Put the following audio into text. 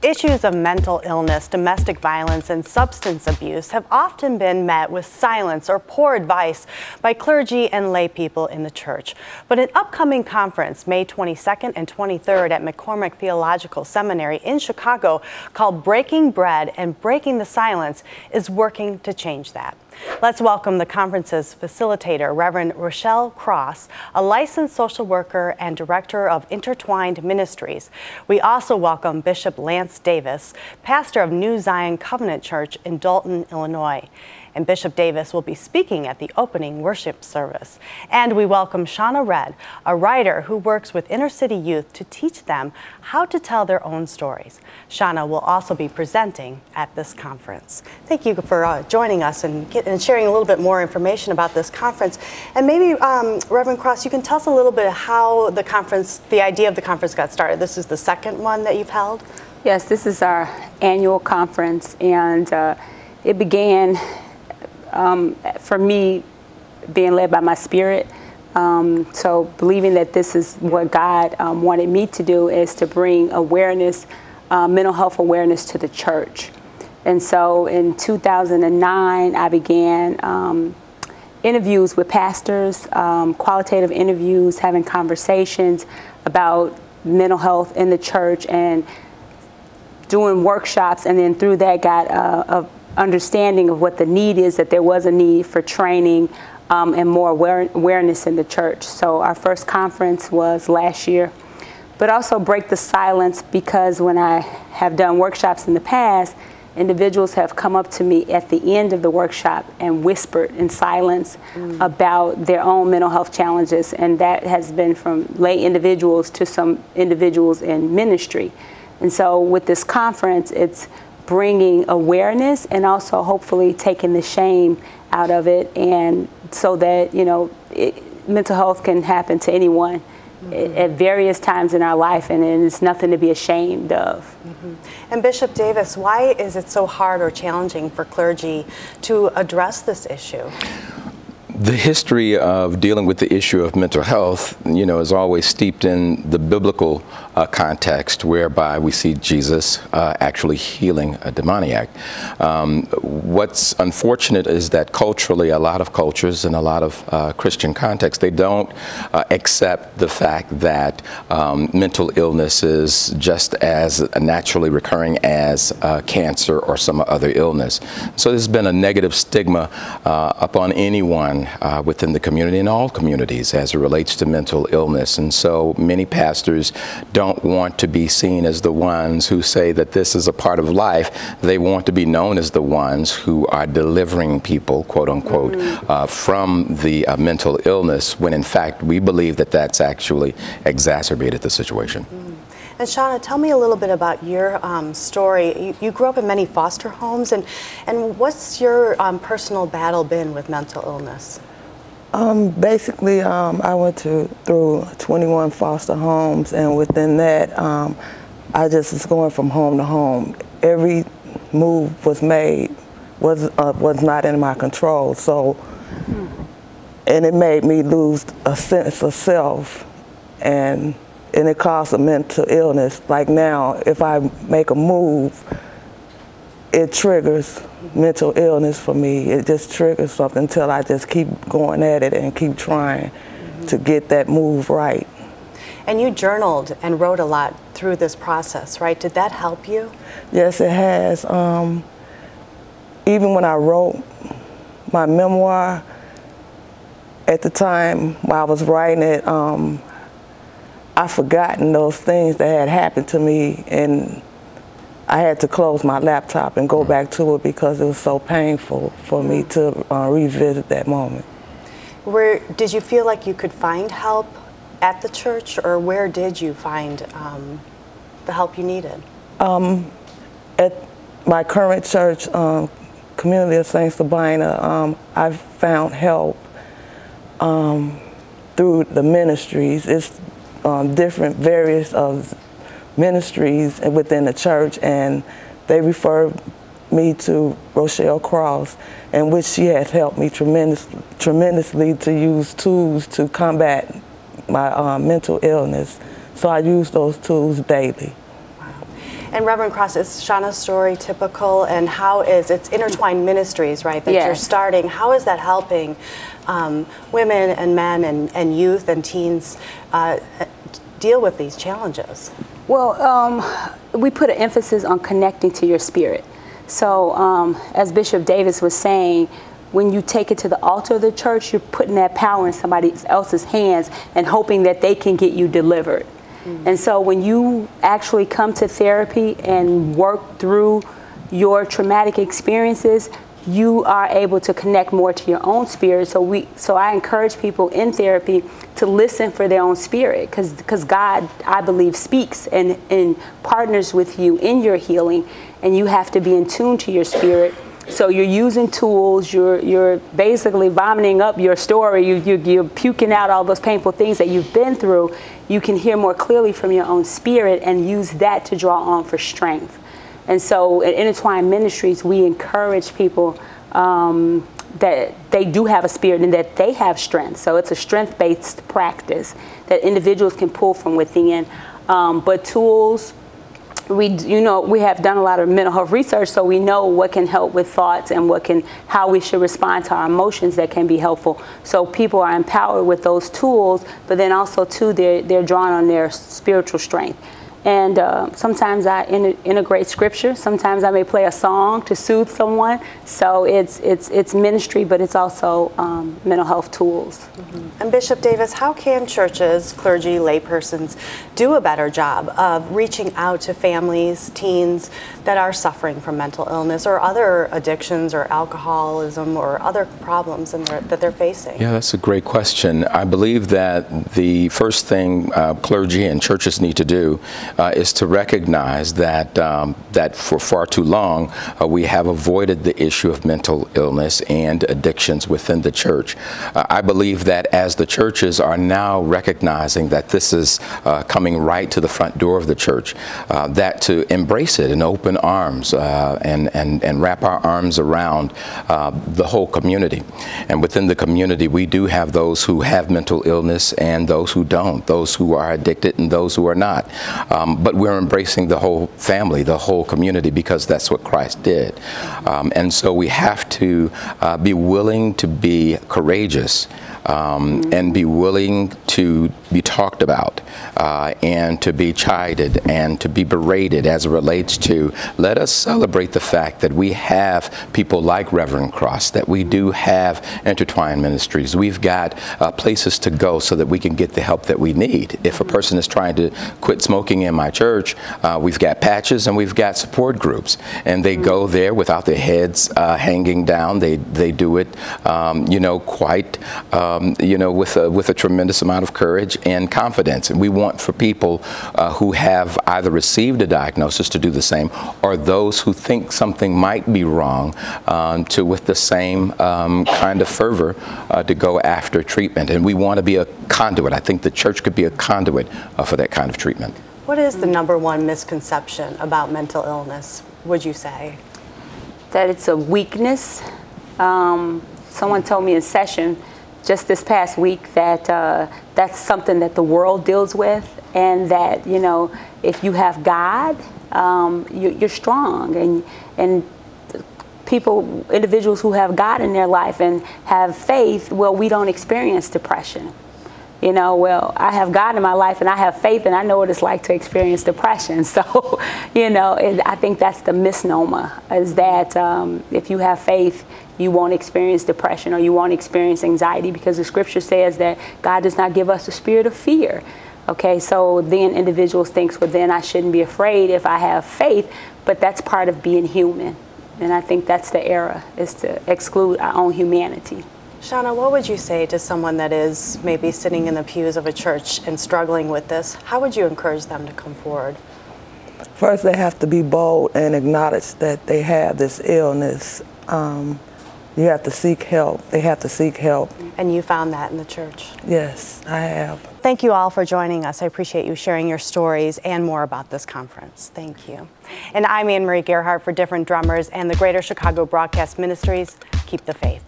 Issues of mental illness, domestic violence, and substance abuse have often been met with silence or poor advice by clergy and lay people in the church. But an upcoming conference, May 22nd and 23rd at McCormick Theological Seminary in Chicago, called Breaking Bread and Breaking the Silence, is working to change that. Let's welcome the conference's facilitator, Reverend Rochelle Cross, a licensed social worker and director of Intertwined Ministries. We also welcome Bishop Lance Davis, pastor of New Zion Covenant Church in Dalton, Illinois. And Bishop Davis will be speaking at the opening worship service. And we welcome Shauna Red, a writer who works with inner city youth to teach them how to tell their own stories. Shauna will also be presenting at this conference. Thank you for joining us and sharing a little bit more information about this conference. And maybe, Reverend Cross, you can tell us a little bit how the conference, the idea of the conference got started. This is the second one that you've held? Yes, this is our annual conference, and it began for me being led by my spirit. So believing that this is what God wanted me to do, is to bring awareness, mental health awareness to the church. And so in 2009, I began interviews with pastors, qualitative interviews, having conversations about mental health in the church and doing workshops, and then through that got a understanding of what the need is, that there was a need for training and more awareness in the church. So our first conference was last year. But also break the silence, because when I have done workshops in the past, individuals have come up to me at the end of the workshop and whispered in silence about their own mental health challenges. And that has been from lay individuals to some individuals in ministry. And so with this conference, it's bringing awareness and also hopefully taking the shame out of it, and so that, you know, mental health can happen to anyone at various times in our life, and it's nothing to be ashamed of. And Bishop Davis, why is it so hard or challenging for clergy to address this issue? The history of dealing with the issue of mental health, you know, is always steeped in the biblical context, whereby we see Jesus actually healing a demoniac. What's unfortunate is that culturally, a lot of cultures and a lot of Christian contexts, they don't accept the fact that mental illness is just as naturally recurring as cancer or some other illness. So there's been a negative stigma upon anyone within the community, and all communities, as it relates to mental illness. And so many pastors don't want to be seen as the ones who say that this is a part of life. They want to be known as the ones who are delivering people, quote unquote, from the mental illness, when in fact we believe that that's actually exacerbated the situation. And Shauna, tell me a little bit about your story. You grew up in many foster homes, and what's your personal battle been with mental illness? Basically, I went through 21 foster homes, and within that, I just was going from home to home. Every move was made was not in my control. So, and it made me lose a sense of self, and it caused a mental illness. Like now, if I make a move, it triggers mental illness for me. It just triggers something until I just keep going at it and keep trying to get that move right. And you journaled and wrote a lot through this process, right? Did that help you? Yes, it has. Even when I wrote my memoir, at the time while I was writing it, I've forgotten those things that had happened to me, and I had to close my laptop and go back to it because it was so painful for me to revisit that moment. Did you feel like you could find help at the church, or where did you find the help you needed? At my current church, Community of St. Sabina, I found help through the ministries. It's different various ministries within the church, and they referred me to Rochelle Cross, in which she has helped me tremendously to use tools to combat my mental illness. So I use those tools daily. Wow. And Reverend Cross, is Shauna's story typical, and how is it's intertwined ministries, right, that you're starting? How is that helping women and men and youth and teens deal with these challenges? Well, we put an emphasis on connecting to your spirit. So as Bishop Davis was saying, when you take it to the altar of the church, you're putting that power in somebody else's hands and hoping that they can get you delivered. And so when you actually come to therapy and work through your traumatic experiences, you are able to connect more to your own spirit. So I encourage people in therapy to listen for their own spirit, because God, I believe, speaks and partners with you in your healing, and you have to be in tune to your spirit. So you're using tools, you're basically vomiting up your story, you're puking out all those painful things that you've been through. You can hear more clearly from your own spirit and use that to draw on for strength. And so at Intertwined Ministries, we encourage people that they do have a spirit and that they have strength. So it's a strength-based practice that individuals can pull from within. But tools, we have done a lot of mental health research, so we know what can help with thoughts and how we should respond to our emotions that can be helpful. So people are empowered with those tools, but then also too, they're drawn on their spiritual strength. And sometimes I integrate scripture. Sometimes I may play a song to soothe someone. So it's ministry, but it's also mental health tools. And Bishop Davis, how can churches, clergy, laypersons do a better job of reaching out to families, teens that are suffering from mental illness or other addictions or alcoholism or other problems that they're facing? Yeah, that's a great question. I believe that the first thing clergy and churches need to do is to recognize that that for far too long we have avoided the issue of mental illness and addictions within the church. I believe that as the churches are now recognizing that this is coming right to the front door of the church, that to embrace it in open arms and wrap our arms around the whole community. And within the community, we do have those who have mental illness and those who don't, those who are addicted and those who are not. But we're embracing the whole family, the whole community, because that's what Christ did. And so we have to be willing to be courageous and be willing to be talked about and to be chided and to be berated as it relates to, let us celebrate the fact that we have people like Reverend Cross, that we do have Intertwined Ministries. We've got places to go so that we can get the help that we need. If a person is trying to quit smoking in my church, we've got patches and we've got support groups, and they go there without their heads hanging down. They do it, quite, with a tremendous amount of courage and confidence. And we want for people who have either received a diagnosis to do the same, or those who think something might be wrong to, with the same kind of fervor, to go after treatment. And we want to be a conduit. I think the church could be a conduit for that kind of treatment. What is the #1 misconception about mental illness, would you say? That it's a weakness. Someone told me in session just this past week that that's something that the world deals with, and that, if you have God, you're strong, and individuals who have God in their life and have faith, well, we don't experience depression. Well, I have God in my life and I have faith and I know what it's like to experience depression. So, I think that's the misnomer, is that if you have faith, you won't experience depression or you won't experience anxiety, because the scripture says that God does not give us a spirit of fear. Okay, so then individuals think, well, then I shouldn't be afraid if I have faith, but that's part of being human. And I think that's the error, is to exclude our own humanity. Shauna, what would you say to someone that is maybe sitting in the pews of a church and struggling with this? How would you encourage them to come forward? First, they have to be bold and acknowledge that they have this illness. You have to seek help. They have to seek help. And you found that in the church? Yes, I have. Thank you all for joining us. I appreciate you sharing your stories and more about this conference. Thank you. And I'm Anne Marie Gerhardt for Different Drummers and the Greater Chicago Broadcast Ministries. Keep the faith.